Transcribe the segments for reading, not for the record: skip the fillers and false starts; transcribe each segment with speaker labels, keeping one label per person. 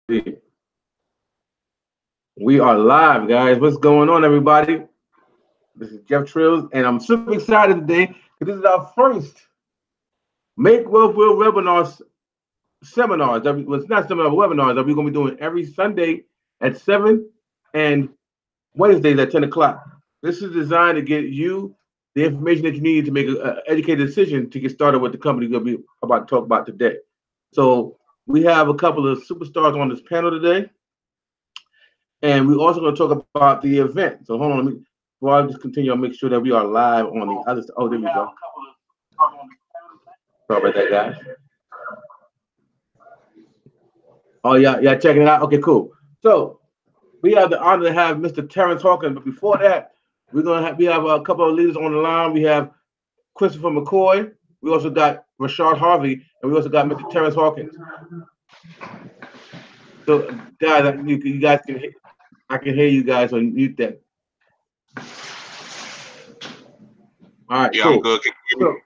Speaker 1: We are live, guys. What's going on, everybody? This is Jeff Trills, and I'm super excited today because this is our first Make Wealth Real webinars, seminars. Well, it's not seminars, webinars that we're going to be doing every Sunday at 7 and Wednesdays at 10 o'clock. This is designed to get you the information that you need to make an educated decision to get started with the company we're going to be about to talk about today. So we have a couple of superstars on this panel today. And we're also going to talk about the event. So hold on, before I just continue, I'll make sure that we are live on the other side. Oh, there we go. Sorry about that, guys. Oh, yeah, checking it out. Okay, cool. So we have the honor to have Mr. Terrence Hawkins. But before that, we have a couple of leaders on the line. We have Christopher McCoy. We also got Rashard Harvey, and we also got Mr. Terrence Hawkins. So, guys, you guys can hear. I can hear you guys on mute that. All right,
Speaker 2: yeah,
Speaker 1: cool.
Speaker 2: I'm good.
Speaker 1: So,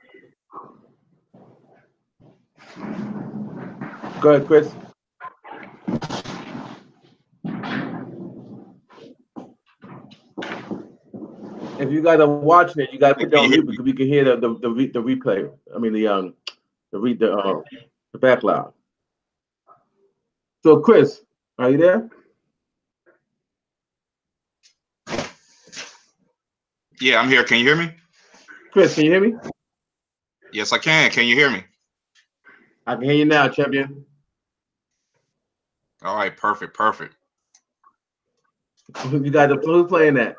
Speaker 1: go ahead, Chris. If you guys are watching it, you got to put it on mute because we can hear the replay. I mean the background. So, Chris, are you there?
Speaker 2: Yeah, I'm here. Can you hear me?
Speaker 1: Chris, can you hear me?
Speaker 2: Yes, I can. Can you hear me?
Speaker 1: I can hear you now, champion.
Speaker 2: All right, perfect.
Speaker 1: You guys are who's playing that?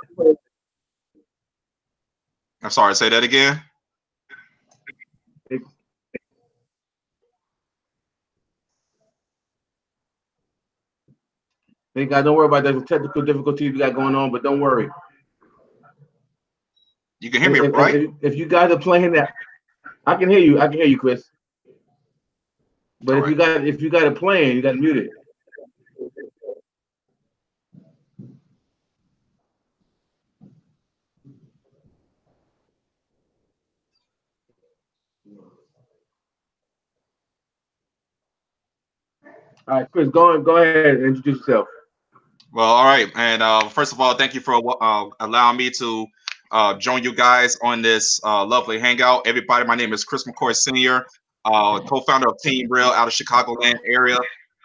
Speaker 2: I'm sorry, say that again.
Speaker 1: Hey guys, don't worry about that. The technical difficulties we got going on, but don't worry.
Speaker 2: You can hear me, right?
Speaker 1: If you guys are playing that, I can hear you. I can hear you, Chris. But if you got it playing, you got to mute it. All right, Chris, go ahead and introduce yourself.
Speaker 2: Well, all right. And first of all, thank you for allowing me to join you guys on this lovely hangout. Everybody, my name is Chris McCoy Sr., co-founder of Team Real out of Chicagoland area.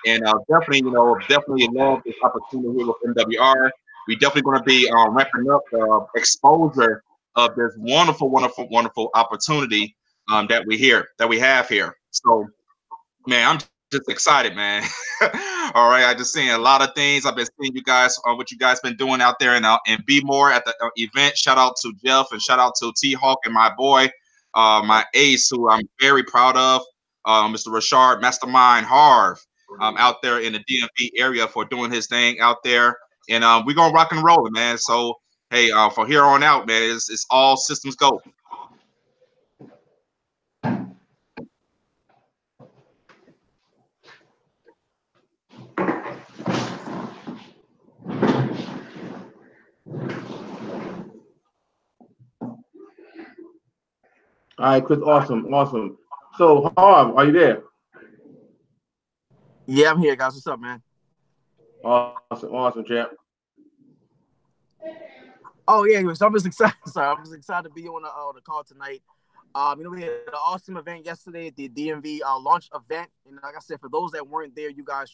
Speaker 2: And definitely love this opportunity here with MWR. We definitely going to be ramping up the exposure of this wonderful opportunity that we have here. So, man, I'm just excited, man. All right, I just seen a lot of things. I've been seeing you guys on what you guys been doing out there and Be More at the event. Shout out to Jeff and shout out to T Hawk and my boy, my ace, who I'm very proud of, Mr. Rashard Mastermind Harv, out there in the DMV area for doing his thing out there. And we're gonna rock and roll, man. So hey, from here on out, man, it's all systems go.
Speaker 1: All right, Chris, awesome. So, Harv, are you there?
Speaker 3: Yeah, I'm here, guys. What's up, man?
Speaker 1: Awesome, champ.
Speaker 3: Oh yeah, so I'm just excited. Sorry, I'm just excited to be on the call tonight. We had an awesome event yesterday at the DMV launch event, and like I said, for those that weren't there, you guys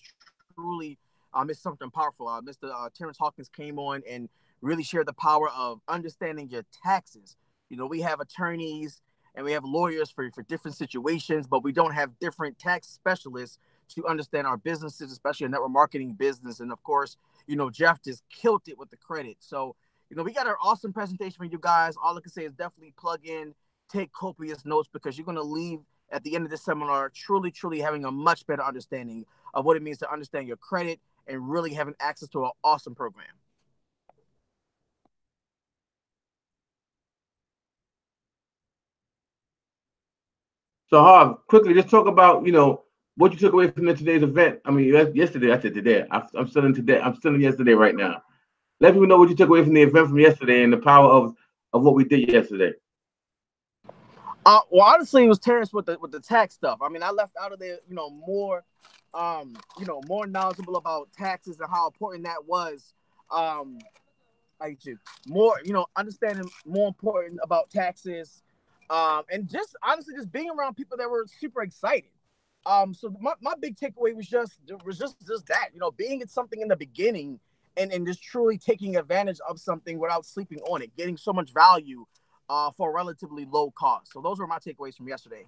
Speaker 3: truly missed something powerful. Mr. Terrence Hawkins came on and really shared the power of understanding your taxes. We have attorneys and we have lawyers for different situations, but we don't have different tax specialists to understand our businesses, especially a network marketing business. And of course, Jeff just killed it with the credit. So, we got an awesome presentation for you guys. All I can say is definitely plug in, take copious notes, because you're going to leave at the end of this seminar truly having a much better understanding of what it means to understand your credit and really having access to an awesome program.
Speaker 1: So, Harv, quickly, just talk about, what you took away from today's event. I mean, yesterday, I said today. I'm still in today. I'm still in yesterday right now. Let people know what you took away from the event from yesterday and the power of what we did yesterday.
Speaker 3: Well, honestly, it was Terrence with the tax stuff. I mean, I left out of there, more more knowledgeable about taxes and how important that was. Like to more, understanding more important about taxes, and just honestly just being around people that were super excited. So my big takeaway was just that, being at something in the beginning and just truly taking advantage of something without sleeping on it, getting so much value for a relatively low cost. So those were my takeaways from yesterday.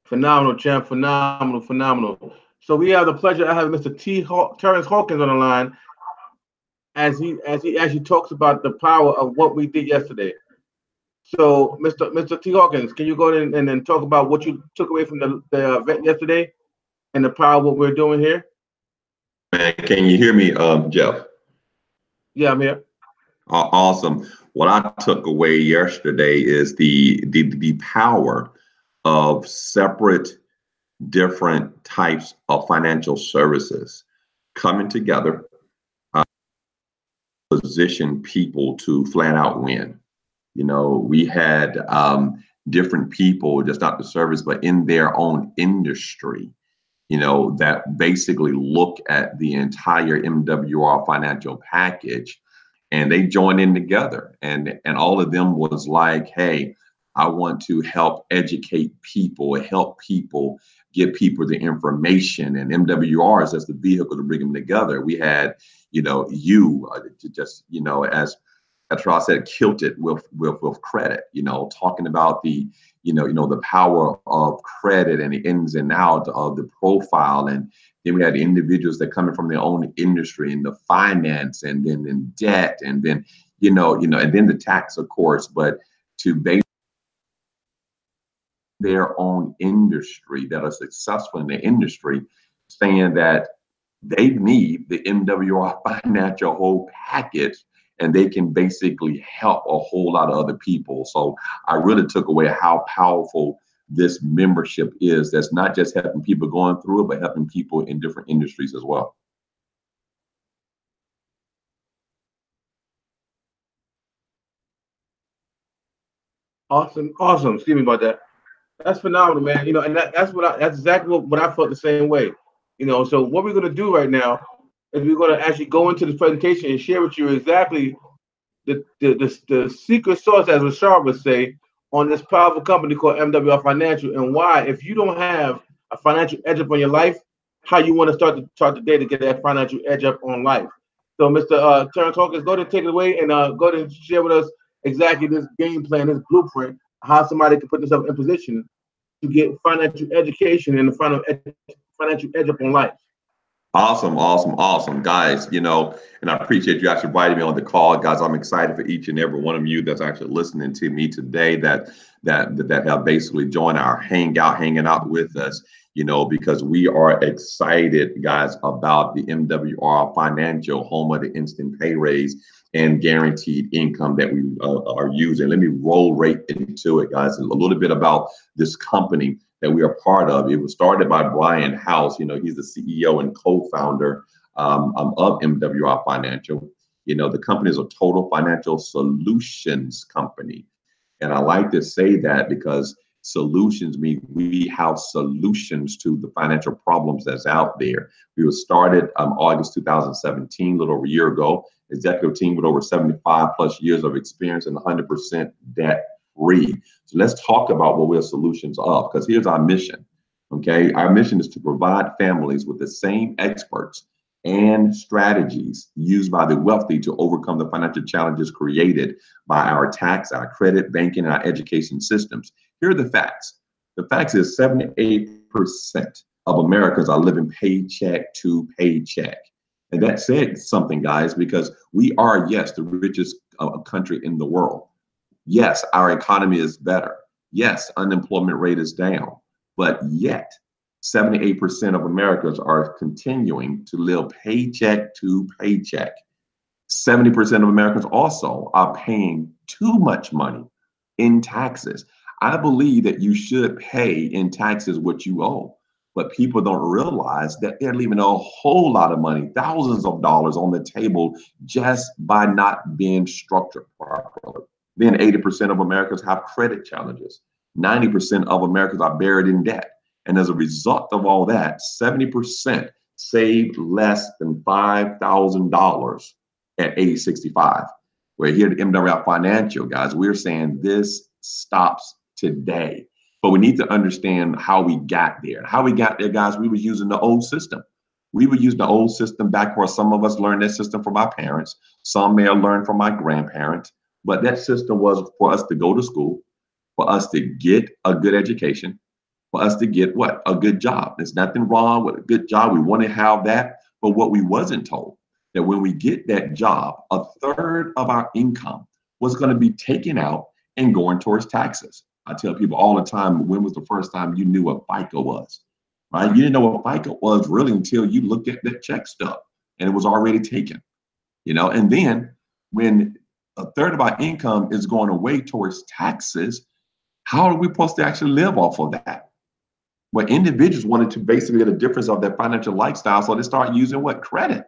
Speaker 1: Phenomenal, champ. Phenomenal, phenomenal. So we have the pleasure of having Mr. Terrence Hawkins on the line as he actually talks about the power of what we did yesterday. So, Mr. T. Hawkins, can you go in and then talk about what you took away from the event yesterday and the power of what we're doing here?
Speaker 4: Man, can you hear me, Jeff?
Speaker 1: Yeah, I'm here.
Speaker 4: Awesome. What I took away yesterday is the power of separate, different types of financial services coming together, position people to flat out win. We had different people, just not the service, but in their own industry, that basically look at the entire MWR financial package, and they joined in together. And all of them was like, hey, I want to help educate people, help people, give people the information. And MWR is just the vehicle to bring them together. We had, as Ross said, killed it with credit, talking about the power of credit and the ins and outs of the profile. And then we had individuals that coming from their own industry and the finance and then in debt and then, and then the tax, of course, but to base their own industry that are successful in their industry, saying that they need the MWR financial whole package, and they can basically help a whole lot of other people. So I really took away how powerful this membership is. That's not just helping people going through it, but helping people in different industries as well.
Speaker 1: Awesome, awesome. Excuse me about that. That's phenomenal, man. And that's exactly what I felt the same way. So what we're gonna do right now is we're gonna actually go into this presentation and share with you exactly the secret sauce, as Rashard would say, on this powerful company called MWR Financial, and why, if you don't have a financial edge up on your life, how you want to start the day to get that financial edge up on life. So, Mr. Terrence Hawkins, go ahead and take it away and go ahead and share with us exactly this game plan, this blueprint, how somebody can put themselves in position to get financial education and the financial edge up on life.
Speaker 4: Awesome, awesome, awesome, guys. And I appreciate you actually inviting me on the call, guys. I'm excited for each and every one of you that's actually listening to me today, that have basically joined our hanging out with us. Because we are excited, guys, about the MWR Financial, home of the instant pay raise and guaranteed income that we are using. Let me roll right into it, guys. A little bit about this company that we are part of. It was started by Brian House. He's the CEO and co-founder of MWR Financial. The company is a total financial solutions company. And I like to say that because solutions mean we have solutions to the financial problems that's out there. We were started August 2017, a little over a year ago. Executive team with over 75 plus years of experience and 100% debt free. So let's talk about what we're solutions of, because here's our mission. Okay, our mission is to provide families with the same experts and strategies used by the wealthy to overcome the financial challenges created by our tax, our credit, banking, and our education systems. Here are the facts. The facts is 78% of Americans are living paycheck to paycheck. And that said something, guys, because we are, yes, the richest country in the world. Yes, our economy is better. Yes, unemployment rate is down. But yet, 78% of Americans are continuing to live paycheck to paycheck. 70% of Americans also are paying too much money in taxes. I believe that you should pay in taxes what you owe, but people don't realize that they're leaving a whole lot of money, thousands of dollars on the table just by not being structured properly. Then 80% of Americans have credit challenges. 90% of Americans are buried in debt. And as a result of all that, 70% saved less than $5,000 at age 65. We're here at MWR Financial, guys. We're saying this stops today. But we need to understand how we got there. How we got there, guys, we were using the old system. We were using the old system back where some of us learned that system from our parents. Some may have learned from my grandparents. But that system was for us to go to school, for us to get a good education, for us to get what? A good job. There's nothing wrong with a good job. We want to have that. But what we wasn't told, that when we get that job, a third of our income was going to be taken out and going towards taxes. I tell people all the time, when was the first time you knew what FICA was? Right? You didn't know what FICA was really until you looked at that check stub and it was already taken. And then when a third of our income is going away towards taxes, how are we supposed to actually live off of that? Well, individuals wanted to basically get a difference of their financial lifestyle, so they start using what? Credit.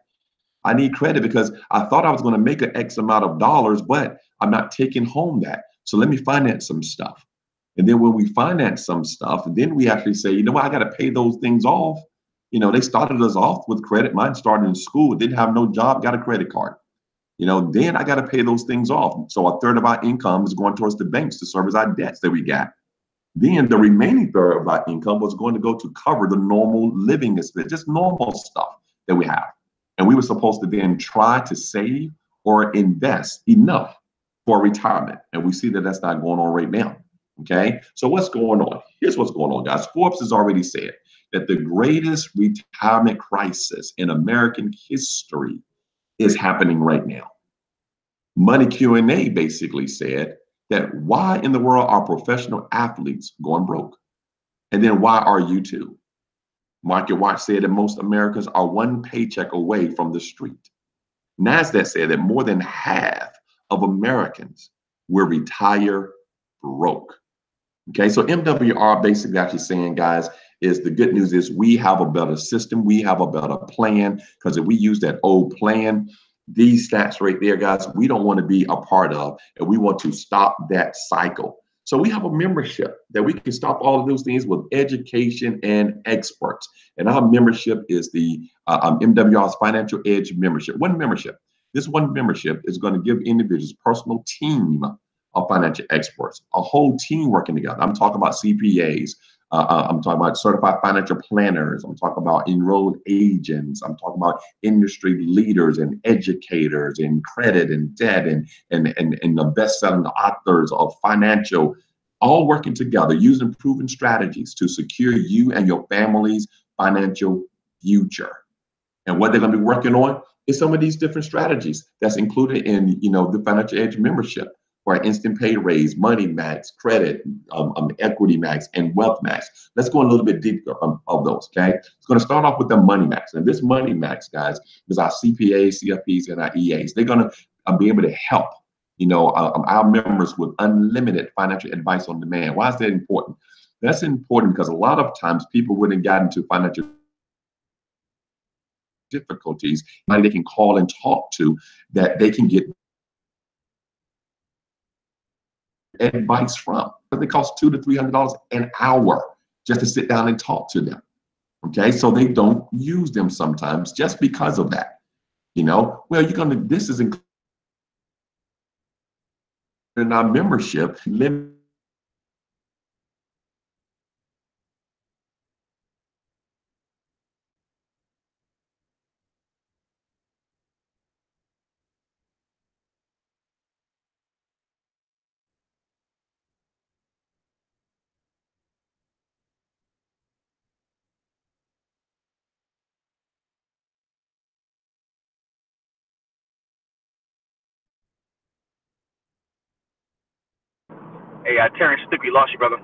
Speaker 4: I need credit because I thought I was going to make an X amount of dollars, but I'm not taking home that. So let me finance some stuff. And then when we finance some stuff, then we actually say, you know what, I got to pay those things off. They started us off with credit. Mine started in school, didn't have no job, got a credit card. Then I got to pay those things off. So a third of our income is going towards the banks to service our debts that we got. Then the remaining third of our income was going to go to cover the normal living expense, just normal stuff that we have. And we were supposed to then try to save or invest enough for retirement. And we see that that's not going on right now. Okay. So what's going on? Here's what's going on, guys. Forbes has already said that the greatest retirement crisis in American history is happening right now. Money Q&A basically said that why in the world are professional athletes going broke? And then why are you too? Market Watch said that most Americans are one paycheck away from the street. NASDAQ said that more than half of Americans will retire broke. Okay, so MWR basically actually saying, guys, is the good news is we have a better system. We have a better plan, because if we use that old plan, these stats right there, guys, we don't want to be a part of, and we want to stop that cycle. So we have a membership that we can stop all of those things with education and experts. And our membership is the MWR's Financial Edge membership. One membership. This one membership is going to give individuals a personal team of financial experts, a whole team working together. I'm talking about CPAs. I'm talking about certified financial planners. I'm talking about enrolled agents. I'm talking about industry leaders and educators in credit and debt and the best-selling authors of financial, all working together using proven strategies to secure you and your family's financial future. And what they're going to be working on is some of these different strategies that's included in the Financial Edge membership. For instant pay raise, money max, credit, equity max, and wealth max. Let's go a little bit deeper of those, okay? It's going to start off with the money max. And this money max, guys, is our CPAs, CFPs, and our EAs. They're going to be able to help, our members with unlimited financial advice on demand. Why is that important? That's important because a lot of times people wouldn't get into financial difficulties, somebody they can call and talk to that they can get advice from. They cost $200 to $300 an hour just to sit down and talk to them. Okay, so they don't use them sometimes just because of that. Well, this is included in our membership.
Speaker 3: Hey, Terrence Stippy, lost you, brother.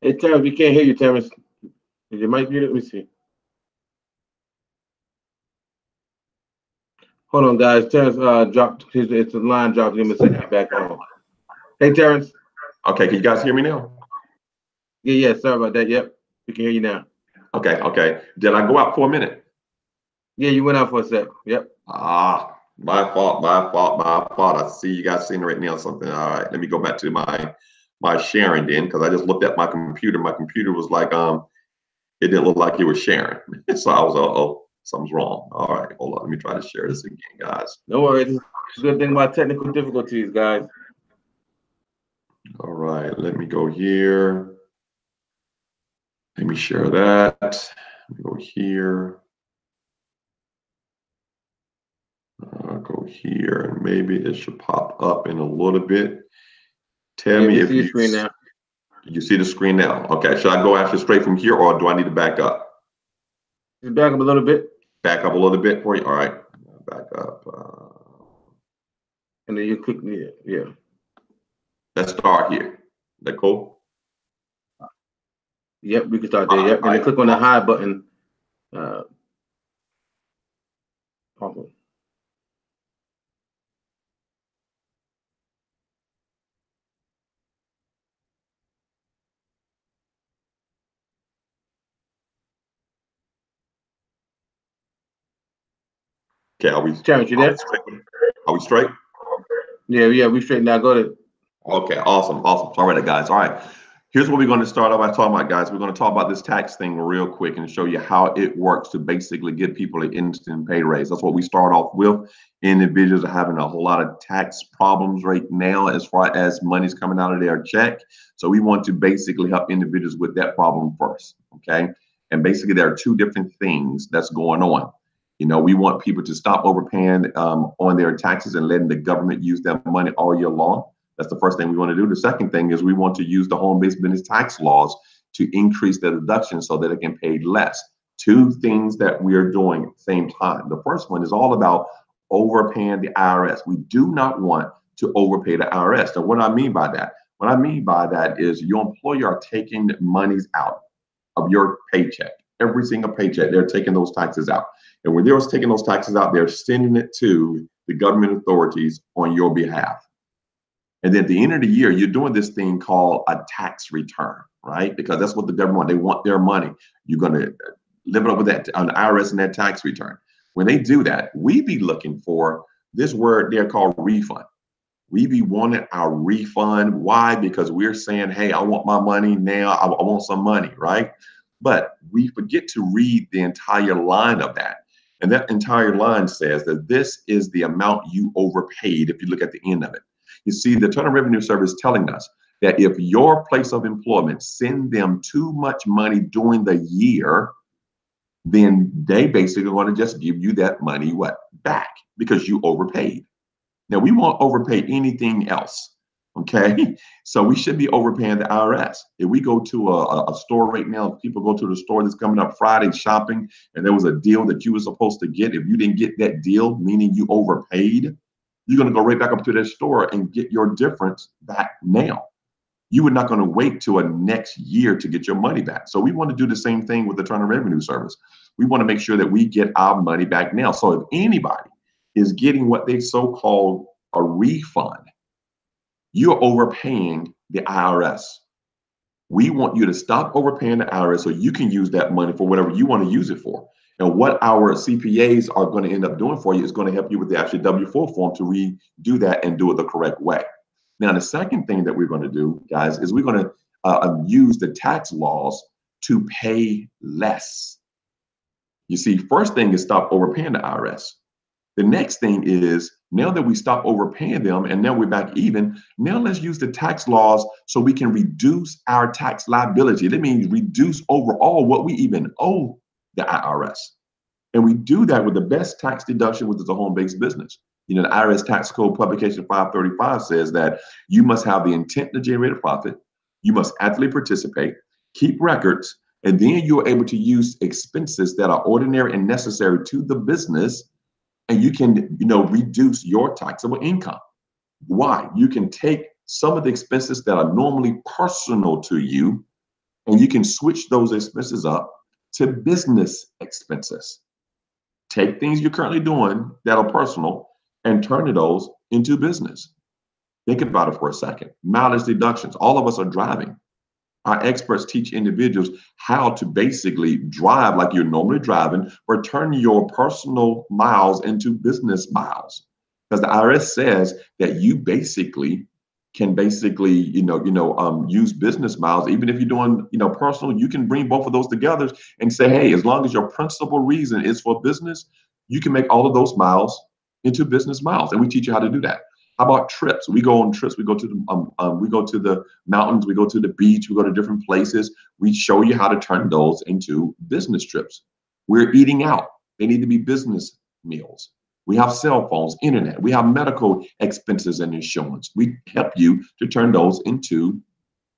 Speaker 1: Hey, Terrence, we can't hear you, Terrence. Is your mic muted? Let me see. Hold on, guys. Terrence dropped his it's the line dropped him a second back on. Hey, Terrence.
Speaker 4: Okay, can you guys hear me now?
Speaker 1: Yeah. Sorry about that. Yep, we can hear you now.
Speaker 4: Okay. Did I go out for a minute?
Speaker 1: Yeah, you went out for a sec. Yep.
Speaker 4: Ah, my fault. I see you guys seeing right now something. All right, let me go back to my sharing then, because I just looked at my computer. My computer was like, it didn't look like it was sharing. So I was, oh, something's wrong. All right, hold on. Let me try to share this again, guys.
Speaker 1: No worries. This is a good thing about technical difficulties, guys.
Speaker 4: All right, let me go here. Let me share that. Let me go here. Go here, and maybe it should pop up in a little bit. Tell me if
Speaker 1: see your screen now.
Speaker 4: You see the screen now. Okay, should I go actually straight from here, or do I need to back up?
Speaker 1: Just back up a little bit.
Speaker 4: Back up a little bit for you. All right, back up.
Speaker 1: And then you click yeah.
Speaker 4: Let's start here. Is that cool?
Speaker 1: Yep, we can start there. Yep, and then click on the high button.
Speaker 4: Okay, are we?
Speaker 1: Terrence, you there?
Speaker 4: Are we straight?
Speaker 1: Yeah, we straight now. Go ahead.
Speaker 4: Okay, awesome. All right, guys. All right. Here's what we're going to start off by talking about, guys. We're going to talk about this tax thing real quick and show you how it works to basically give people an instant pay raise. That's what we start off with. Individuals are having a whole lot of tax problems right now as far as money's coming out of their check. So we want to basically help individuals with that problem first, okay? And basically there are two different things that's going on. You know, we want people to stop overpaying on their taxes and letting the government use that money all year long. That's the first thing we want to do. The second thing is we want to use the home-based business tax laws to increase the deduction so that it can pay less. Two things that we are doing at the same time. The first one is all about overpaying the IRS. We do not want to overpay the IRS. So what I mean by that? What I mean by that is your employer are taking monies out of your paycheck. Every single paycheck, they're taking those taxes out. And when they're taking those taxes out, they're sending it to the government authorities on your behalf. And then at the end of the year, you're doing this thing called a tax return, right? Because that's what the government, they want their money. You're going to live it up with that on the IRS and that tax return. When they do that, we be looking for this word there called refund. We be wanting our refund. Why? Because we're saying, hey, I want my money now. I want some money, right? But we forget to read the entire line of that. And that entire line says that this is the amount you overpaid if you look at the end of it. You see, the Internal Revenue Service telling us that if your place of employment send them too much money during the year, then they basically want to just give you that money back because you overpaid. Now, we won't overpay anything else, okay? So we should be overpaying the IRS. If we go to a store right now, people go to the store that's coming up Friday shopping, and there was a deal that you were supposed to get. If you didn't get that deal, meaning you overpaid, you're going to go right back up to that store and get your difference back now. You are not going to wait till a next year to get your money back. So we want to do the same thing with the Internal Revenue Service. We want to make sure that we get our money back now. So if anybody is getting what they so-called a refund, you're overpaying the IRS. We want you to stop overpaying the IRS so you can use that money for whatever you want to use it for. And what our CPAs are going to end up doing for you is going to help you with the actual W-4 form to redo that and do it the correct way. Now, the second thing that we're going to do, guys, is we're going to use the tax laws to pay less. You see, first thing is stop overpaying the IRS. The next thing is, now that we stop overpaying them and now we're back even, now let's use the tax laws so we can reduce our tax liability. That means reduce overall what we even owe the IRS. And we do that with the best tax deduction, which is a home-based business. You know, the IRS Tax Code Publication 535 says that you must have the intent to generate a profit, you must actively participate, keep records, and then you're able to use expenses that are ordinary and necessary to the business, and you can, reduce your taxable income. Why? You can take some of the expenses that are normally personal to you And you can switch those expenses up to business expenses. Take things you're currently doing that are personal and turn those into business. Think about it for a second. Mileage deductions. All of us are driving. Our experts teach individuals how to basically drive like you're normally driving, or turn your personal miles into business miles. Because the IRS says that you basically can use business miles. Even if you're doing, personal, you can bring both of those together and say, hey, as long as your principal reason is for business, you can make all of those miles into business miles. And we teach you how to do that. How about trips? We go on trips. We go to the mountains. We go to the beach. We go to different places. We show you how to turn those into business trips. We're eating out. They need to be business meals. We have cell phones, internet. We have medical expenses and insurance. We help you to turn those into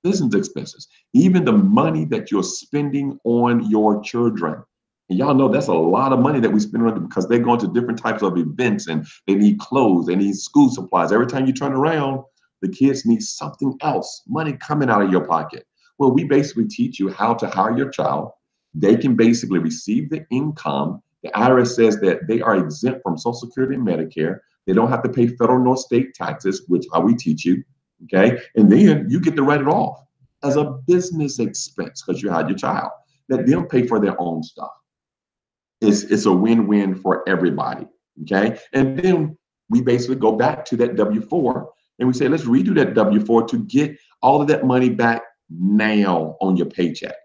Speaker 4: business expenses. Even the money that you're spending on your children. And y'all know that's a lot of money that we spend on them, because they're going to different types of events and they need clothes, they need school supplies. Every time you turn around, the kids need something else, money coming out of your pocket. Well, we basically teach you how to hire your child. They can basically receive the income. The IRS says that they are exempt from Social Security and Medicare. They don't have to pay federal nor state taxes, which how we teach you. Okay. And then you get to write it off as a business expense because you had your child. Let them pay for their own stuff. It's a win-win for everybody. Okay. And then we basically go back to that W-4 and we say, let's redo that W-4 to get all of that money back now on your paycheck.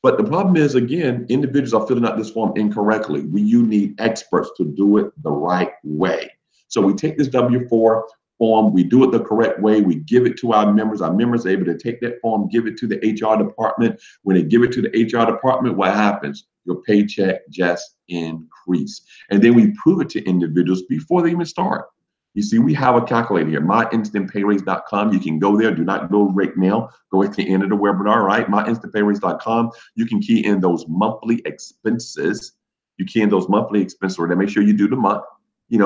Speaker 4: But the problem is, again, individuals are filling out this form incorrectly. You need experts to do it the right way. So we take this W-4 form, we do it the correct way, we give it to our members. Our members are able to take that form, give it to the HR department. When they give it to the HR department, what happens? Your paycheck just increase. And then we prove it to individuals before they even start. You see, we have a calculator here, myinstantpayraise.com. You can go there. Do not go right now. Go at the end of the webinar, right? Myinstantpayraise.com. You can key in those monthly expenses. You key in those monthly expenses, or make sure you do the month.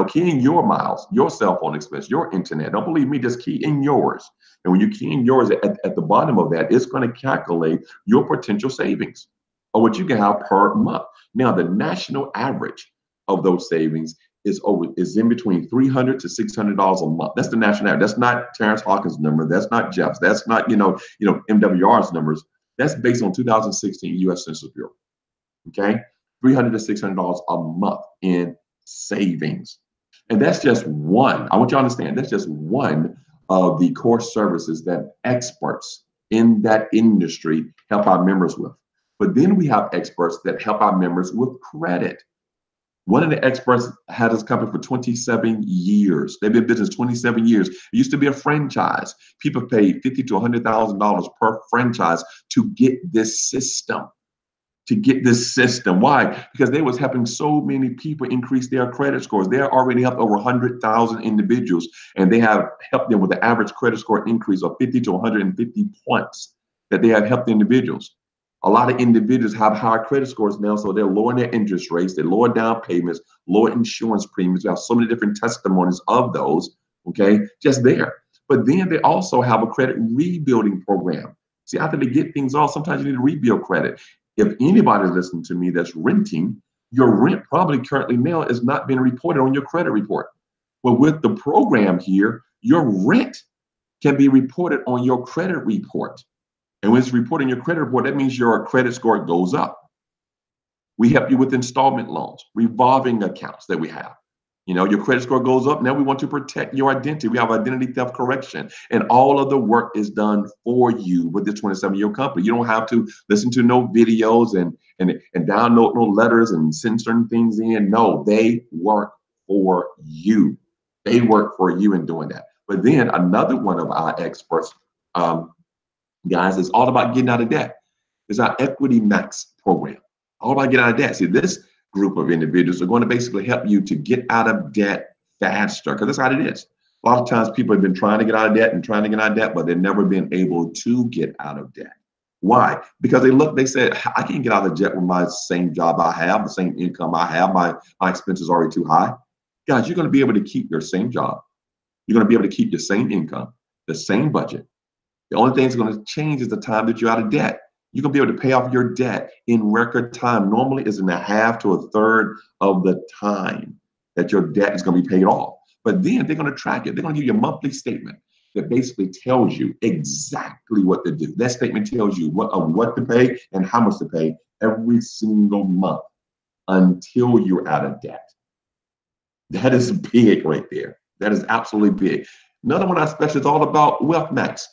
Speaker 4: Key in your miles, your cell phone expense, your internet. Don't believe me, just key in yours. And when you key in yours, at the bottom of that, it's going to calculate your potential savings or what you can have per month. Now, the national average of those savings is in between $300 to $600 a month. That's the national average. That's not Terrence Hawkins' number. That's not Jeff's. That's not MWR's numbers. That's based on 2016 U.S. Census Bureau. Okay, $300 to $600 a month in savings, and that's just one. I want you to understand that's just one of the core services that experts in that industry help our members with. But then we have experts that help our members with credit. One of the experts had this company for 27 years. They've been in business 27 years. It used to be a franchise. People paid $50,000 to $100,000 per franchise to get this system. Why? Because they was helping so many people increase their credit scores. They already helped over 100,000 individuals, and they have helped them with an average credit score increase of 50 to 150 points that they have helped individuals. A lot of individuals have higher credit scores now, so they're lowering their interest rates, they lower down payments, lower insurance premiums. We have so many different testimonies of those, okay, just there. But then they also have a credit rebuilding program. See, after they get things off, sometimes you need to rebuild credit. If anybody's listening to me that's renting, your rent probably currently now is not being reported on your credit report. Well, with the program here, your rent can be reported on your credit report. And when it's reported on your credit report, that means your credit score goes up. We help you with installment loans, revolving accounts that we have. Your credit score goes up. Now we want to protect your identity. We have identity theft correction, and all of the work is done for you with this 27-year company. You don't have to listen to no videos and download no letters and send certain things in. No, they work for you. They work for you in doing that. But then another one of our experts, guys, is all about getting out of debt. It's our Equity Max program. All about getting out of debt. See, this group of individuals are going to basically help you to get out of debt faster, because that's how it is. A lot of times people have been trying to get out of debt, but they've never been able to get out of debt. Why? Because they said, I can't get out of debt with my same job I have, the same income I have, my expenses are already too high. Guys, you're going to be able to keep your same job. You're going to be able to keep your same income, the same budget. The only thing that's going to change is the time that you're out of debt. You're going to be able to pay off your debt in record time. Normally, it's in a half to a third of the time that your debt is going to be paid off. But then they're going to track it. They're going to give you a monthly statement that basically tells you exactly what to do. That statement tells you what to pay and how much to pay every single month until you're out of debt. That is big right there. That is absolutely big. Another one I special is all about Wealth Max.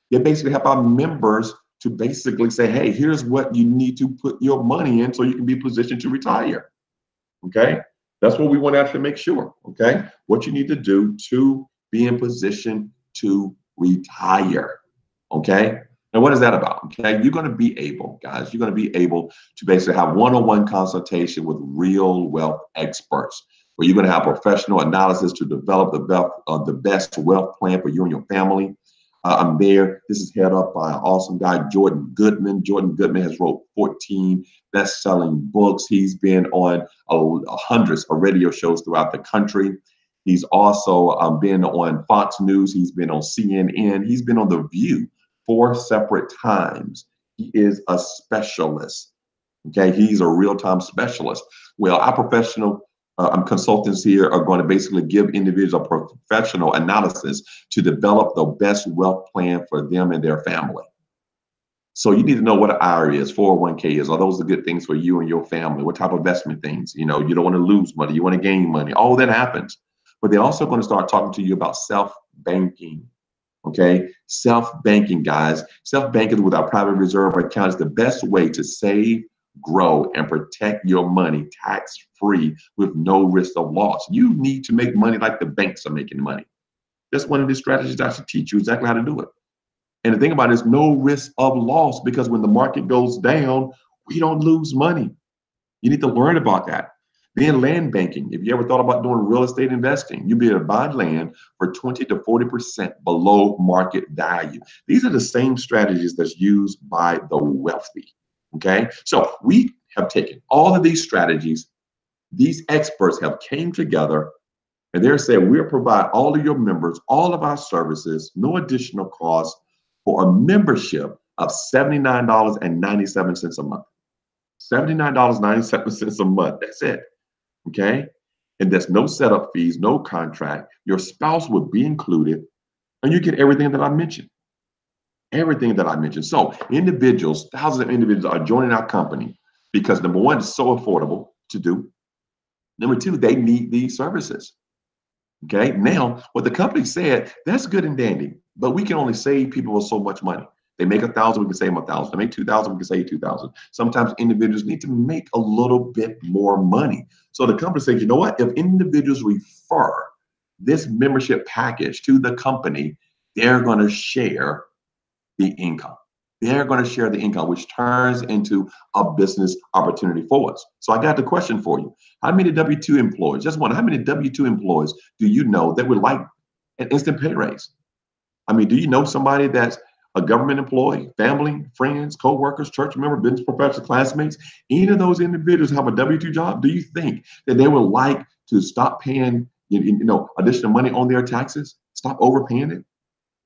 Speaker 4: They basically help our members to basically say, hey, here's what you need to put your money in so you can be positioned to retire. Okay, that's what we want to actually make sure. Okay, what you need to do to be in position to retire. Okay, and what is that about? Okay, you're going to be able, guys, you're going to be able to basically have one-on-one consultation with real wealth experts, where you're going to have professional analysis to develop the best wealth plan for you and your family. I'm there. This is head up by an awesome guy, Jordan Goodman. Jordan Goodman has wrote 14 best-selling books. He's been on hundreds of radio shows throughout the country. He's also been on Fox News. He's been on CNN. He's been on The View 4 separate times. He is a specialist. Okay, he's a real-time specialist. Well, our professional consultants here are going to basically give individuals a professional analysis to develop the best wealth plan for them and their family. So you need to know what an IRA is, 401k is. Are those the good things for you and your family? What type of investment things? You know, you don't want to lose money. You want to gain money. All that happens. But they're also going to start talking to you about self-banking. Okay, self-banking, guys. Self-banking with our private reserve account is the best way to save, grow, and protect your money tax-free with no risk of loss. You need to make money like the banks are making money. That's one of the strategies I should teach you exactly how to do it. And the thing about it is no risk of loss, because when the market goes down, we don't lose money. You need to learn about that. Then land banking. If you ever thought about doing real estate investing, you'll be able to buy land for 20 to 40% below market value. These are the same strategies that's used by the wealthy. Okay, so we have taken all of these strategies. These experts have came together, and they're saying we'll provide all of your members all of our services, no additional cost, for a membership of $79.97 a month. $79.97 a month. That's it. Okay, and there's no setup fees, no contract. Your spouse would be included, and you get everything that I mentioned. Everything that I mentioned. So individuals, thousands of individuals are joining our company because number one, it's so affordable to do. Number two, they need these services. Okay. Now, what the company said, that's good and dandy, but we can only save people so much money. They make 1,000, we can save them 1,000. They make 2,000, we can save 2,000. Sometimes individuals need to make a little bit more money. So the company says, you know what? If individuals refer this membership package to the company, they're going to share the income. They're going to share the income, which turns into a business opportunity for us. So I got the question for you. How many W-2 employees, just one, how many W-2 employees do you know that would like an instant pay raise? I mean, do you know somebody that's a government employee, family, friends, co-workers, church member, business professionals, classmates? Any of those individuals have a W-2 job? Do you think that they would like to stop paying, additional money on their taxes, stop overpaying it?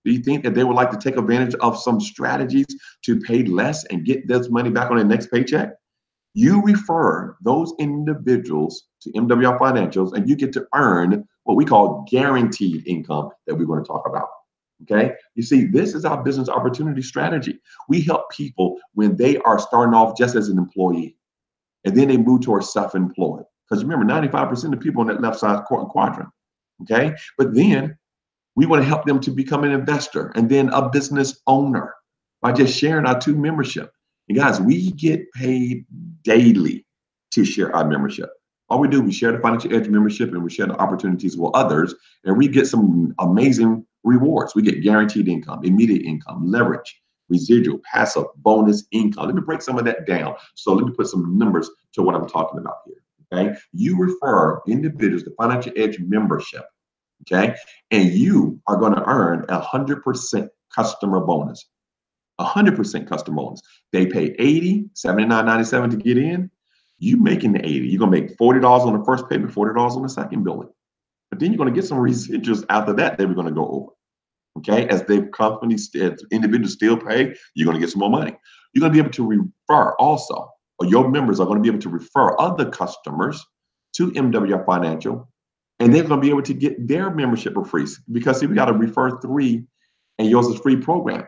Speaker 4: Do you think that they would like to take advantage of some strategies to pay less and get this money back on their next paycheck? You refer those individuals to MWR Financials, and you get to earn what we call guaranteed income that we're going to talk about. Okay. You see, this is our business opportunity strategy. We help people when they are starting off just as an employee, and then they move towards self-employed. Because remember, 95% of people on that left side quadrant. Okay. But then we want to help them to become an investor and then a business owner by just sharing our 2 membership. And guys, we get paid daily to share our membership. All we do, we share the Financial Edge membership and we share the opportunities with others, and we get some amazing rewards. We get guaranteed income, immediate income, leverage, residual, passive, bonus income. Let me break some of that down. So let me put some numbers to what I'm talking about here. Okay, you refer individuals to Financial Edge membership. Okay, and you are going to earn 100% customer bonus. 100% customer bonus. They pay $80, $79.97 to get in. You making the 80. You're going to make $40 on the first payment, $40 on the second billing. But then you're going to get some residuals after that we're going to go over. Okay, as the company, individuals still pay, you're going to get some more money. You're going to be able to refer also, or your members are going to be able to refer other customers to MWR Financial, and they're going to be able to get their membership for free. Because see, we got to refer 3, and yours is free program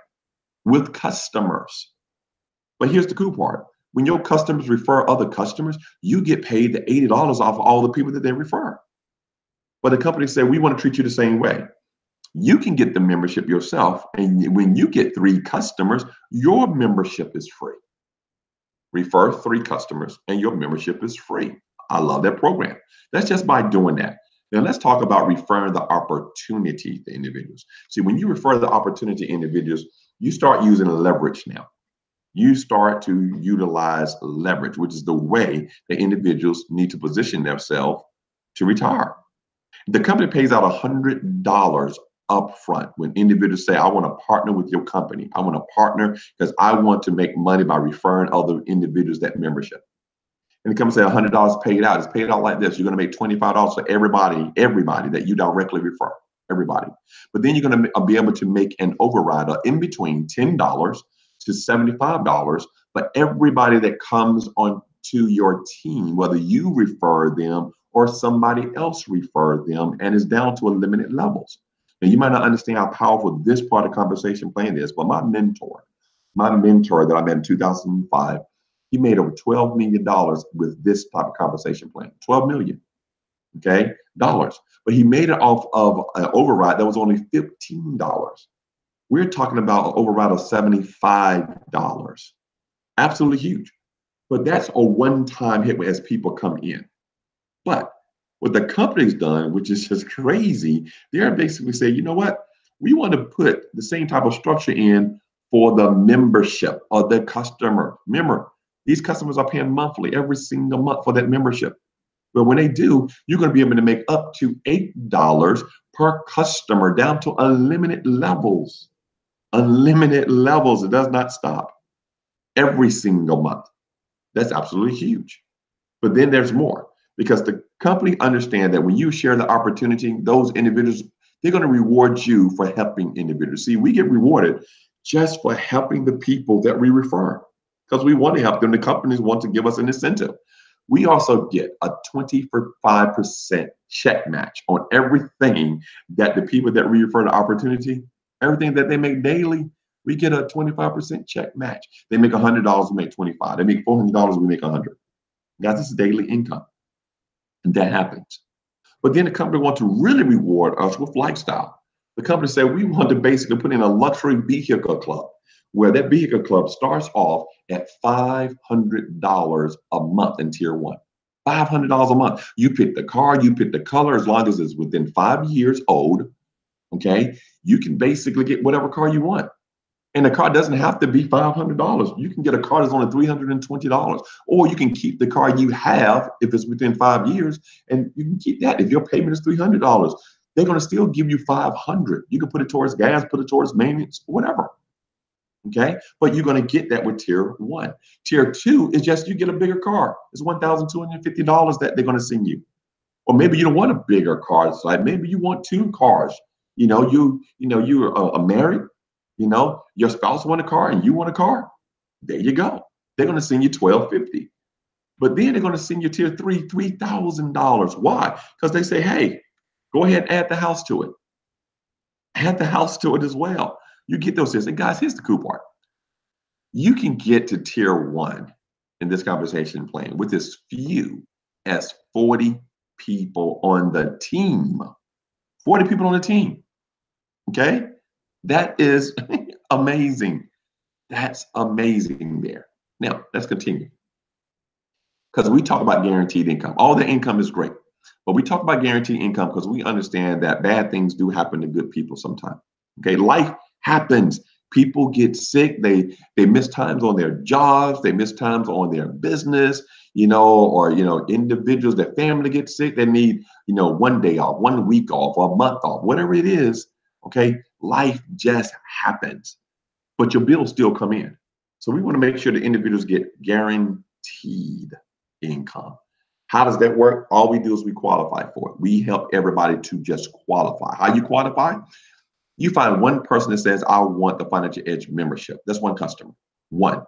Speaker 4: with customers. But here's the cool part. When your customers refer other customers, you get paid the $80 off all the people that they refer. But the company said, we want to treat you the same way. You can get the membership yourself. And when you get 3 customers, your membership is free. Refer 3 customers and your membership is free. I love that program. That's just by doing that. Now let's talk about referring the opportunity to individuals. See, when you refer the opportunity to individuals, you start using leverage now. You start to utilize leverage, which is the way that individuals need to position themselves to retire. The company pays out $100 upfront when individuals say, I want to partner with your company. I want to partner because I want to make money by referring other individuals that membership. And the company say $100 paid out. It's paid out like this. You're going to make $25 for everybody that you directly refer, everybody. But then you're going to be able to make an override in between $10 to $75 for everybody that comes on to your team, whether you refer them or somebody else refer them, and it's down to limited levels. Now, you might not understand how powerful this part of compensation plan is, but my mentor that I met in 2005, he made over $12 million with this type of compensation plan. 12 million, okay, dollars. But he made it off of an override that was only $15. We're talking about an override of $75. Absolutely huge. But that's a one-time hit as people come in. But what the company's done, which is just crazy, they're basically saying, you know what? We want to put the same type of structure in for the membership of the customer. Remember, these customers are paying monthly every single month for that membership. But when they do, you're going to be able to make up to $8 per customer down to unlimited levels. Unlimited levels. It does not stop every single month. That's absolutely huge. But then there's more, because the company understands that when you share the opportunity, those individuals, they're going to reward you for helping individuals. See, we get rewarded just for helping the people that we refer, because we want to help them. The companies want to give us an incentive. We also get a 25% check match on everything that the people that we refer to opportunity, everything that they make daily, we get a 25% check match. They make $100, we make $25. They make $400, we make $100. Guys, this is daily income. And that happens. But then the company wants to really reward us with lifestyle. The company said we want to basically put in a luxury vehicle club, where that vehicle club starts off at $500 a month in tier 1. $500 a month. You pick the car, you pick the color, as long as it's within 5 years old, okay? You can basically get whatever car you want. And the car doesn't have to be $500. You can get a car that's only $320, or you can keep the car you have if it's within 5 years, and you can keep that. If your payment is $300, they're going to still give you $500. You can put it towards gas, put it towards maintenance, whatever. Okay, but you're going to get that with tier 1. Tier 2 is just you get a bigger car. It's $1,250 that they're going to send you. Or maybe you don't want a bigger car. It's like maybe you want 2 cars. You're married. Your spouse want a car and you want a car. There you go. They're going to send you $1,250. But then they're going to send you tier 3, $3,000. Why? Because they say, hey, go ahead and add the house to it. Add the house to it as well. You get those things. And guys, here's the cool part. You can get to tier 1 in this compensation plan with as few as 40 people on the team. 40 people on the team. Okay? That is amazing. That's amazing there. Now, let's continue. Because we talk about guaranteed income. All the income is great. But we talk about guaranteed income because we understand that bad things do happen to good people sometimes. Okay? Life happens. People get sick. They miss times on their jobs. They miss times on their business, or individuals, their family gets sick. They need, 1 day off, 1 week off, or a month off, whatever it is. Okay. Life just happens, but your bills still come in. So we want to make sure the individuals get guaranteed income. How does that work? All we do is we qualify for it. We help everybody to just qualify. How you qualify? You find one person that says, I want the Financial Edge membership. That's one customer, one.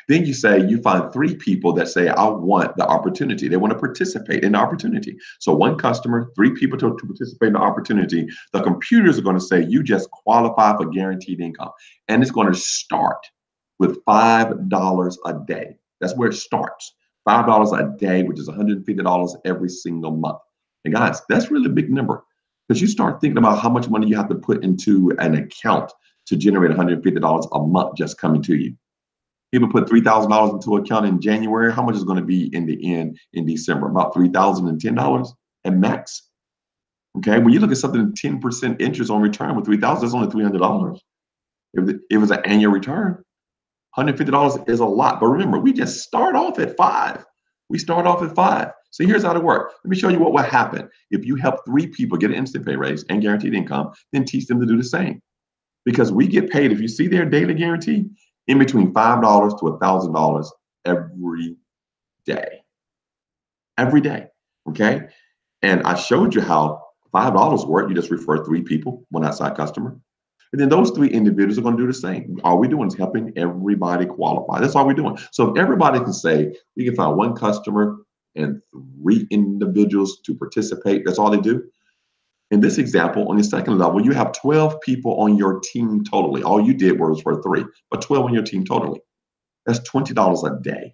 Speaker 4: Then you find 3 people that say, I want the opportunity. They want to participate in the opportunity. So one customer, 3 people to participate in the opportunity. The computers are going to say, you just qualify for guaranteed income. And it's going to start with $5 a day. That's where it starts. $5 a day, which is $150 every single month. And guys, that's really a big number, because you start thinking about how much money you have to put into an account to generate $150 a month just coming to you. People put $3,000 into an account in January. How much is going to be in the end in December? About $3,010 at max. Okay, when you look at something 10% interest on return with $3,000, that's only $300. If it was an annual return, $150 is a lot. But remember, we just start off at 5. We start off at 5. So here's how it works. Let me show you what will happen if you help 3 people get an instant pay raise and guaranteed income, then teach them to do the same. Because we get paid, if you see their daily guarantee, in between $5 to $1,000 every day. Every day, okay? And I showed you how $5 work. You just refer 3 people, one outside customer. And then those 3 individuals are going to do the same. All we're doing is helping everybody qualify. That's all we're doing. So if everybody can say, we can find 1 customer and 3 individuals to participate, that's all they do. In this example, on the second level, you have 12 people on your team totally. All you did was for 3, but 12 on your team totally. That's $20 a day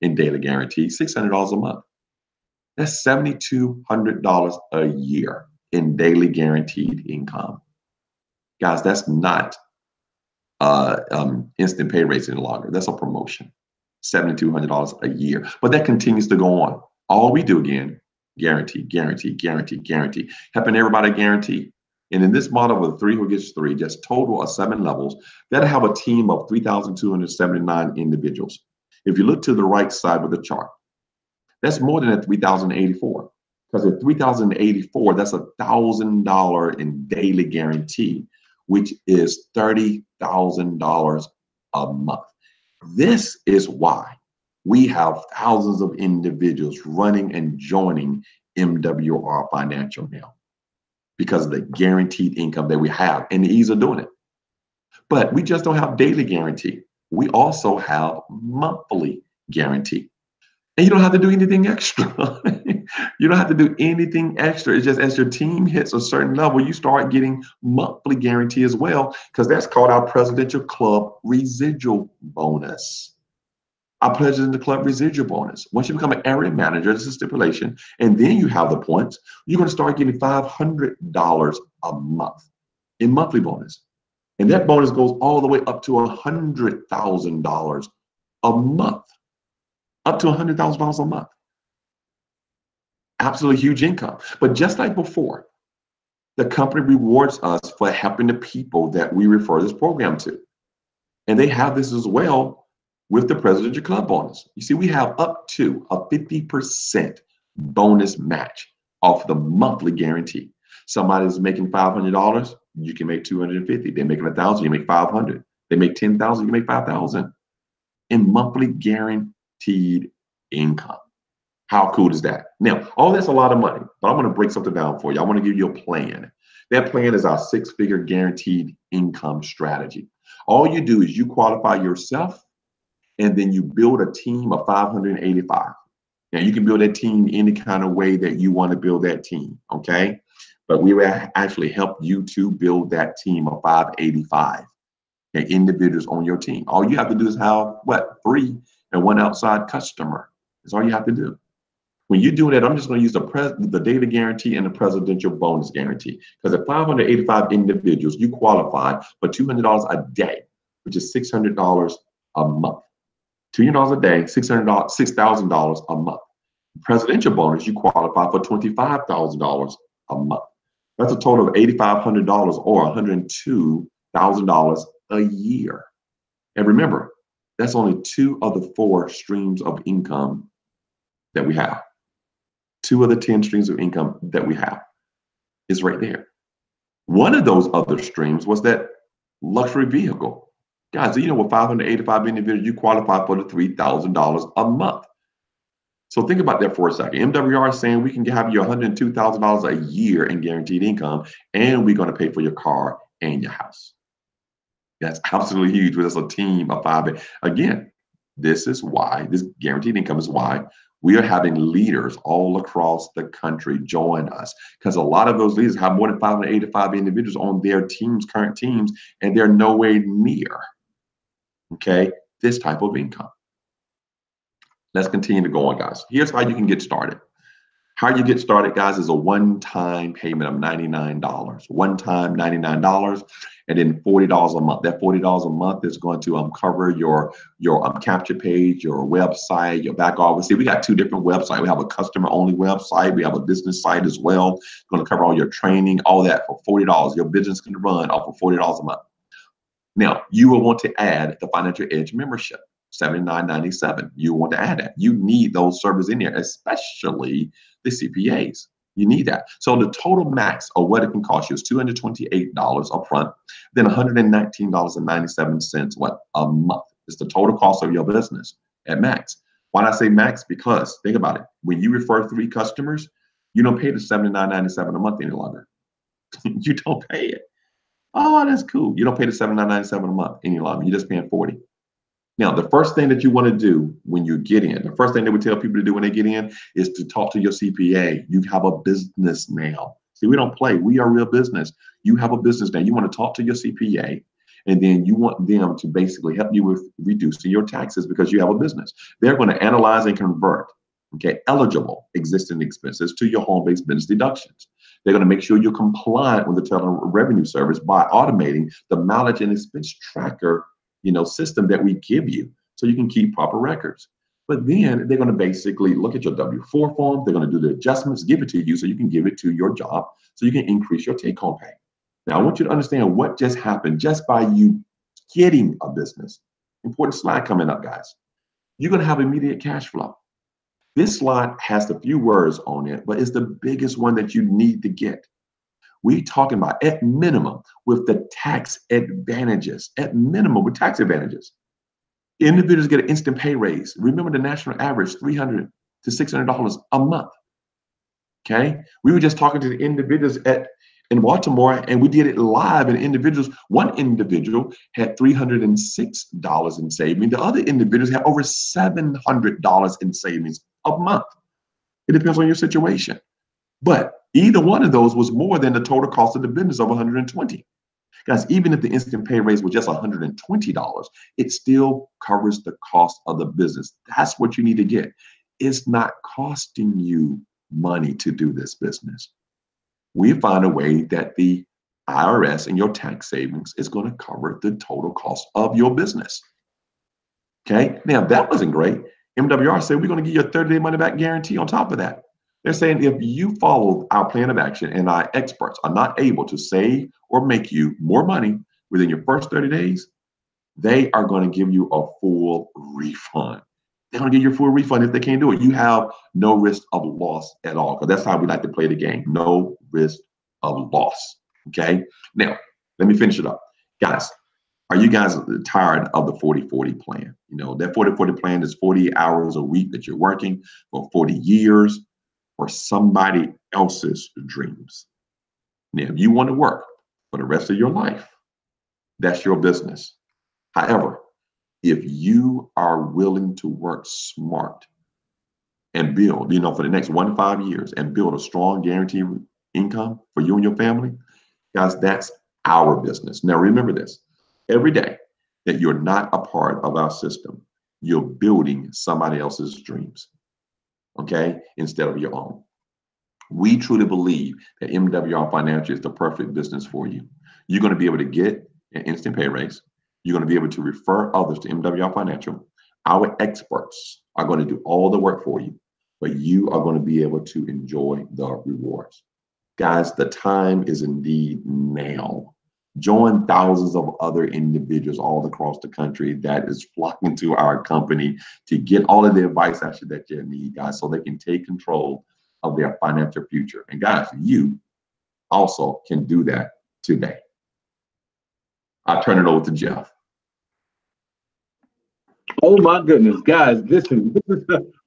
Speaker 4: in daily guarantee, $600 a month. That's $7,200 a year in daily guaranteed income. Guys, that's not instant pay rates any longer. That's a promotion, $7,200 a year. But that continues to go on. All we do again, guarantee, guarantee, guarantee, guarantee, helping everybody guarantee. And in this model with 3 who gets 3, just total of 7 levels, that'll have a team of 3,279 individuals. If you look to the right side of the chart, that's more than at 3,084. Because at 3,084, that's $1,000 in daily guarantee, which is $30,000 a month. This is why we have thousands of individuals running and joining MWR Financial now, because of the guaranteed income that we have and the ease of doing it. But we just don't have daily guarantee. We also have monthly guarantee. And you don't have to do anything extra. You don't have to do anything extra. It's just as your team hits a certain level, you start getting monthly guarantee as well, because that's called our Presidential Club Residual Bonus. Our Presidential Club Residual Bonus. Once you become an area manager, this is stipulation, and then you have the points, you're going to start getting $500 a month in monthly bonus. And that bonus goes all the way up to $100,000 a month. Up to $100,000 a month. Absolutely huge income. But just like before, the company rewards us for helping the people that we refer this program to. And they have this as well with the Presidential Club bonus. You see, we have up to a 50% bonus match off the monthly guarantee. Somebody's making $500, you can make $250. They're making $1,000, you make $500. They make $10,000, you make $5,000 in monthly guaranteed income. How cool is that? Now, all that's a lot of money, but I want to break something down for you. I want to give you a plan. That plan is our 6-figure guaranteed income strategy. All you do is you qualify yourself, and then you build a team of 585. Now, you can build that team any kind of way that you want to build that team, okay? But we will actually help you to build that team of 585 individuals on your team. All you have to do is have, 3 and 1 outside customer. That's all you have to do. When you do that, I'm just going to use the daily guarantee and the presidential bonus guarantee. Because at 585 individuals, you qualify for $200 a day, which is $600 a month. $200 a day, $6,000 a month. Presidential bonus, you qualify for $25,000 a month. That's a total of $8,500 or $102,000 a year. And remember, that's only 2 of the 4 streams of income that we have. 2 of the 10 streams of income that we have is right there. One of those other streams was that luxury vehicle. Guys, you know, with 585 individuals, you qualify for the $3,000 a month. So think about that for a second. MWR is saying we can have you $102,000 a year in guaranteed income, and we're going to pay for your car and your house. That's absolutely huge. With us a team of 5. Again, this is why this guaranteed income is why we are having leaders all across the country join us, because a lot of those leaders have more than 585 individuals on their teams, current teams, and they're nowhere near, okay, this type of income. Let's continue to go on, guys. Here's how you can get started. How you get started, guys, is a one-time payment of $99. One-time $99, and then $40 a month. That $40 a month is going to cover your capture page, your website, your back office. See, we got 2 different websites. We have a customer-only website. We have a business site as well. It's going to cover all your training, all that for $40. Your business can run off of $40 a month. Now, you will want to add the Financial Edge membership, $79.97. You want to add that. You need those servers in there, especially the CPAs. You need that. So the total max of what it can cost you is $228 upfront, then $119.97 a month. It's the total cost of your business at max. Why do I say max? Because think about it. When you refer 3 customers, you don't pay the $79.97 a month any longer. You don't pay it. Oh, that's cool. You don't pay the $79.97 a month any longer. You're just paying $40. Now, the first thing that you want to do when you get in, the first thing that we tell people to do when they get in is to talk to your CPA. You have a business now. See, we don't play. We are real business. You have a business now. You want to talk to your CPA, and then you want them to basically help you with reducing your taxes because you have a business. They're going to analyze and convert, okay, eligible existing expenses to your home-based business deductions. They're going to make sure you're compliant with the Internal Revenue Service by automating the mileage and expense tracker system that we give you so you can keep proper records. But then they're going to basically look at your W-4 form. They're going to do the adjustments, give it to you so you can give it to your job so you can increase your take-home pay. Now, I want you to understand what just happened just by you getting a business. Important slide coming up, guys. You're going to have immediate cash flow. This slide has a few words on it, but it's the biggest one that you need to get. We're talking about at minimum with the tax advantages, Individuals get an instant pay raise. Remember the national average, $300 to $600 a month. Okay. We were just talking to the individuals in Baltimore, and we did it live. And one individual had $306 in savings. The other individuals had over $700 in savings a month. It depends on your situation. But either one of those was more than the total cost of the business of $120. Guys, even if the instant pay raise was just $120, it still covers the cost of the business. That's what you need to get. It's not costing you money to do this business. We find a way that the IRS and your tax savings is going to cover the total cost of your business. Okay, now that wasn't great. MWR said we're going to give you a 30-day money-back guarantee on top of that. They're saying if you follow our plan of action and our experts are not able to save or make you more money within your first 30 days, they are going to give you a full refund. They're going to give you a full refund if they can't do it. You have no risk of loss at all, because that's how we like to play the game. No risk of loss. Okay. Now, let me finish it up. Guys, are you guys tired of the 40-40 plan? That 40-40 plan is 40 hours a week that you're working for 40 years. For somebody else's dreams. Now, if you want to work for the rest of your life, that's your business. However, if you are willing to work smart and build, for the next 1 to 5 years and build a strong guaranteed income for you and your family, guys, that's our business. Now, remember this, every day that you're not a part of our system, you're building somebody else's dreams. Okay, instead of your own. We truly believe that MWR Financial is the perfect business for you. You're going to be able to get an instant pay raise. You're going to be able to refer others to MWR Financial. Our experts are going to do all the work for you, but you are going to be able to enjoy the rewards. Guys, the time is indeed now. Join thousands of other individuals all across the country that is flocking to our company to get all of the advice actually that you need, guys, so they can take control of their financial future. And guys, you also can do that today. I'll turn it over to Jeff.
Speaker 1: Oh my goodness, guys, listen, this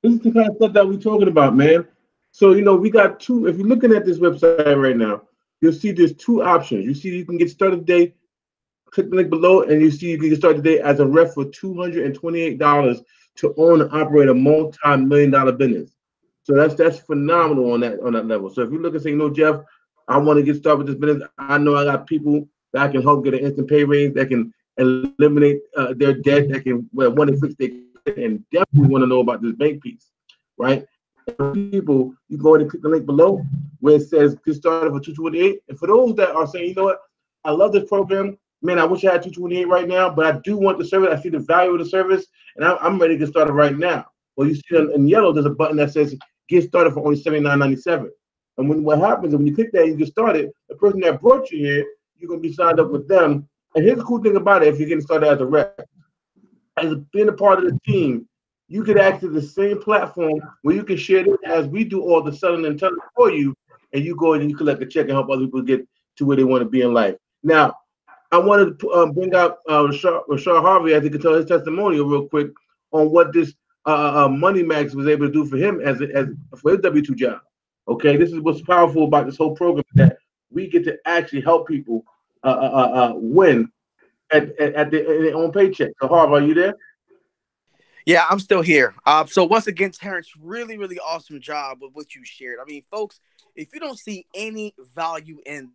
Speaker 1: is the kind of stuff that we're talking about, man. So, we got 2, if you're looking at this website right now, you'll see there's two options. You see you can get started today. Click the link below, and you see you can get started today as a rep for $228 to own and operate a multi-million-dollar business. So that's phenomenal on that level. So if you look and say, you know, Jeff, I want to get started with this business. I know I got people that I can help get an instant pay raise, that can eliminate their debt, that can want to fix their credit, and definitely want to know about this bank piece, right? People, you go ahead and click the link below where it says get started for 228. And for those that are saying, you know what, I love this program, man, I wish I had 228 right now, but I do want the service. I see the value of the service, and I'm ready to get started right now. Well, you see in yellow, there's a button that says get started for only $79.97. And what happens is when you click that and you get started, the person that brought you here, you're going to be signed up with them. And here's the cool thing about it: if you're getting started as a rep, as being a part of the team, you could access the same platform where you can share this as we do all the selling and telling for you, and you go in and you collect a check and help other people get to where they want to be in life. Now, I wanted to bring out Rashad Harvey, as he could tell his testimonial real quick on what this Money Max was able to do for him as for his W-2 job. Okay, this is what's powerful about this whole program, that we get to actually help people win at their own paycheck. So Harvey, are you there?
Speaker 3: Yeah, I'm still here. So once again, Terrence, really, really awesome job with what you shared. I mean, folks, if you don't see any value in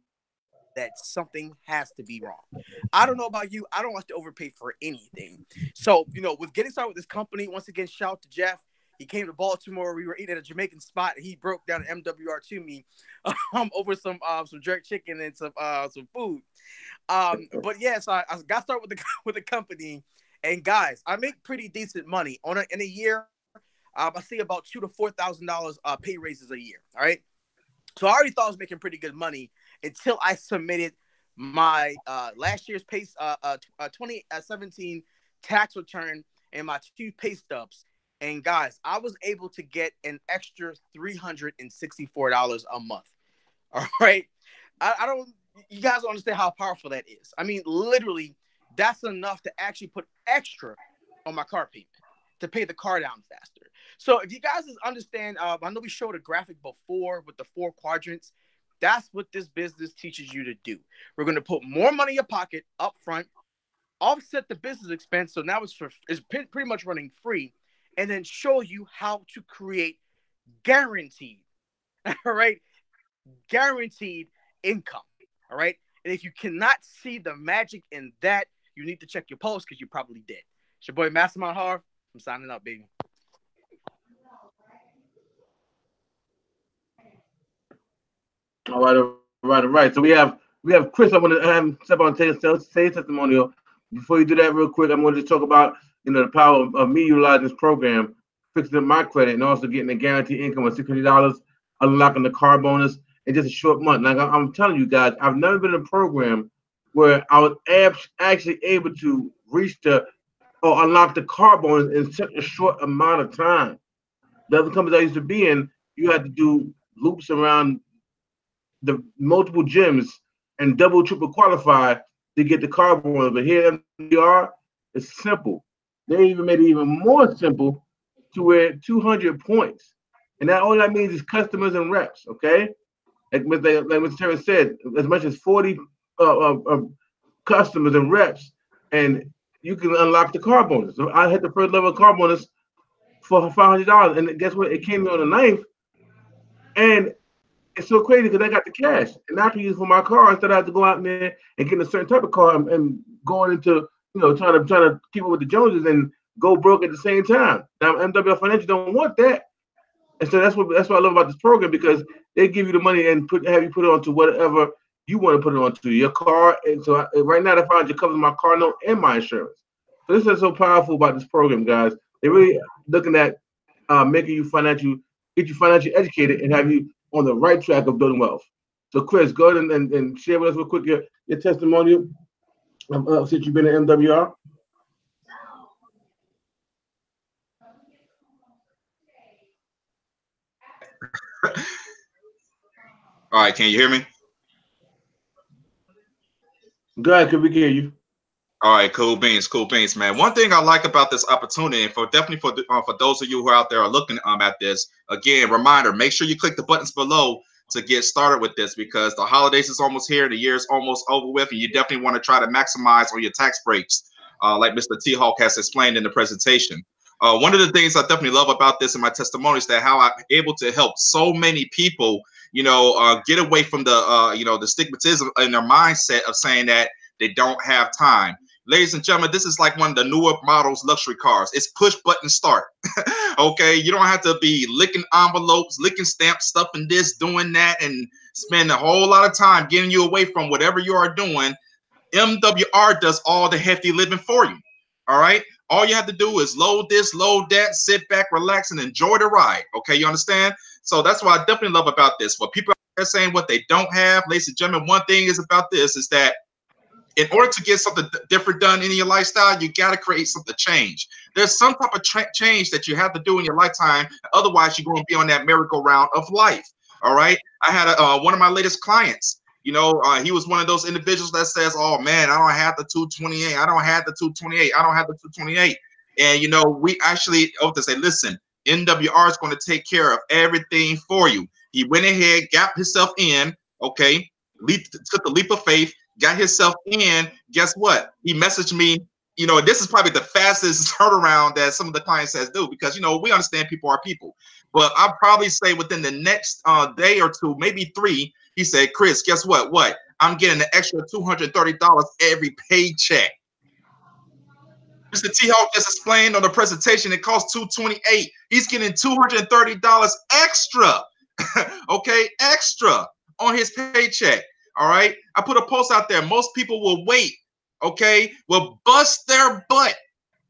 Speaker 3: that, something has to be wrong. I don't know about you. I don't like to overpay for anything. So, you know, with getting started with this company, once again, shout out to Jeff. He came to Baltimore. We were eating at a Jamaican spot. And he broke down MWR to me over some jerk chicken and some food. But yes, I got started with the company. And guys, I make pretty decent money in a year. I see about $2,000 to $4,000 pay raises a year. All right. So I already thought I was making pretty good money until I submitted my last year's 2017 tax return and my 2 pay stubs. And guys, I was able to get an extra $364 a month. All right. You guys don't understand how powerful that is. I mean, literally, that's enough to actually put extra on my car payment to pay the car down faster. So if you guys understand, I know we showed a graphic before with the 4 quadrants. That's what this business teaches you to do. We're going to put more money in your pocket up front, offset the business expense. So now it's pretty much running free, and then show you how to create guaranteed, all right, guaranteed income. All right. And if you cannot see the magic in that, you need to check your pulse, because you probably did. It's your boy Mastermind Harv. I'm signing up, baby.
Speaker 1: All right. So we have Chris. I want to have him step on and say his testimonial. Before you do that, real quick, I'm going to just talk about the power of me utilizing this program, fixing up my credit, and also getting a guaranteed income of $600, unlocking the car bonus in just a short month. Like I'm telling you guys, I've never been in a program where I was actually able to reach or unlock the car bonus in such a short amount of time. The other companies I used to be in, you had to do loops around the multiple gyms and double, triple qualify to get the car bonus. But here at MWR, it's simple. They even made it even more simple to where 200 points. And that all that means is customers and reps, okay? Like Mr. Terrence said, as much as 40 customers and reps, and you can unlock the car bonus. So I had the first level car bonus for $500, and guess what? It came in on the 9th, and it's so crazy because I got the cash, and I can use for my car instead of have to go out there and get a certain type of car and going into trying to keep up with the Joneses and go broke at the same time. Now MWR Financial don't want that, and so that's what I love about this program, because they give you the money and have you put it onto whatever you want to put it onto, your car. And so right now, the financial covers my car note and my insurance. So this is so powerful about this program, guys. They're really looking at making you financially educated and have you on the right track of building wealth. So Chris, go ahead and share with us real quick your testimonial since you've been at MWR.
Speaker 2: All right, can you hear me?
Speaker 1: Go ahead, can we hear you?
Speaker 2: All right, cool beans, man. One thing I like about this opportunity, and for those of you who are out there are looking at this, again, reminder: make sure you click the buttons below to get started with this, because the holidays is almost here, the year is almost over with, and you definitely want to try to maximize on your tax breaks, like Mr. T Hawk has explained in the presentation. One of the things I definitely love about this in my testimony is that how I'm able to help so many people, get away from the, the stigmatism in their mindset of saying that they don't have time. Ladies and gentlemen, this is like one of the newer models luxury cars. It's push button start. Okay, you don't have to be licking envelopes, licking stamps, stuffing this, doing that, and spend a whole lot of time getting you away from whatever you are doing. MWR does all the hefty living for you. All right. All you have to do is load this, load that, sit back, relax, and enjoy the ride. Okay, you understand? So that's what I definitely love about this. What people are saying what they don't have, ladies and gentlemen, one thing is about this is that in order to get something different done in your lifestyle, you got to create something change. There's some type of change that you have to do in your lifetime. Otherwise, you're going to be on that merry-go-round of life. All right. I had one of my latest clients. He was one of those individuals that says, oh, man, I don't have the 228. I don't have the 228. I don't have the 228. And, we actually to say, listen, MWR is going to take care of everything for you. He went ahead, got himself in, okay, took the leap of faith, got himself in. Guess what? He messaged me. This is probably the fastest turnaround that some of the clients says do, because, we understand people are people. But I'll probably say within the next day or two, maybe 3, he said, Chris, guess what? I'm getting an extra $230 every paycheck. Mr. T Hawk just explained on the presentation, it costs $228. He's getting $230 extra. Okay, extra on his paycheck. All right. I put a post out there. Most people will wait. Okay, will bust their butt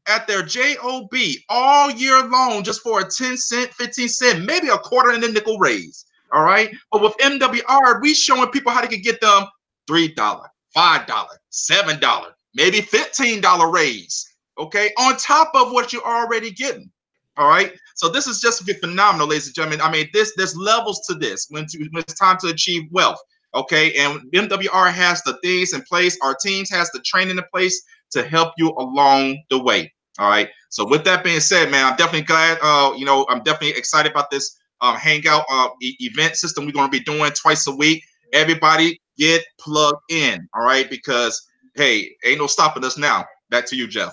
Speaker 2: at their job all year long just for a 10 cent, 15 cent, maybe a quarter and a nickel raise. All right. But with MWR, we showing people how they can get them $3, $5, $7, maybe $15 raise. Okay. On top of what you're already getting. All right. So this is just phenomenal, ladies and gentlemen. I mean, there's levels to this when it's time to achieve wealth. Okay. And MWR has the things in place. Our teams has the training in place to help you along the way. All right. So with that being said, man, I'm definitely glad, I'm definitely excited about this hangout event system we're going to be doing twice a week. Everybody get plugged in. All right. Because, hey, ain't no stopping us now. Back to you, Jeff.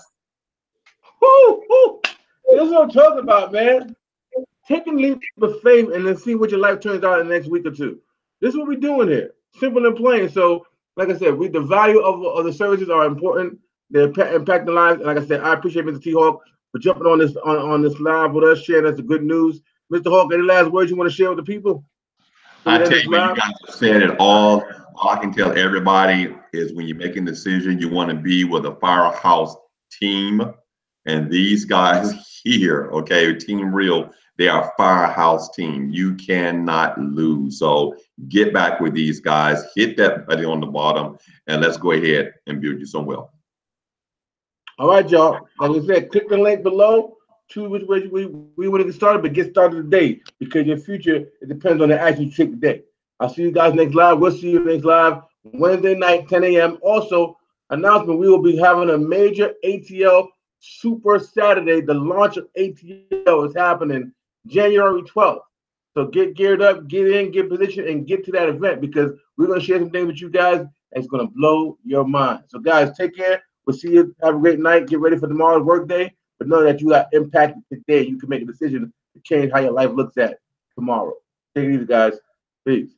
Speaker 1: Woo, woo. This is what I'm talking about, man. Take a leap of faith and then see what your life turns out in the next week or two. This is what we're doing here. Simple and plain. So, like I said, the value of the services are important. They're impacting lives. And like I said, I appreciate Mr. T Hawk for jumping on this live with us, sharing us the good news. Mr. Hawk, any last words you want to share with the people?
Speaker 4: I tell you, you guys have said it all. All I can tell everybody is when you're making a decision, you want to be with a firehouse team. And these guys here, okay, Team Real, they are a firehouse team. You cannot lose. So get back with these guys, hit that button on the bottom, and let's go ahead and build you some wealth.
Speaker 1: All right, y'all. Like I said, click the link below. Choose which way we want to get started, but get started today, because your future, it depends on the action you take today. I'll see you guys next live. We'll see you next live Wednesday night, 10 a.m. Also, announcement, we will be having a major ATL Super Saturday. The launch of ATL is happening January 12th. So get geared up, get in, get positioned, and get to that event, because we're going to share some things with you guys that's going to blow your mind. So guys, take care. We'll see you. Have a great night. Get ready for tomorrow's work day. But know that you got impact today. You can make a decision to change how your life looks at tomorrow. Take it easy, guys. Peace.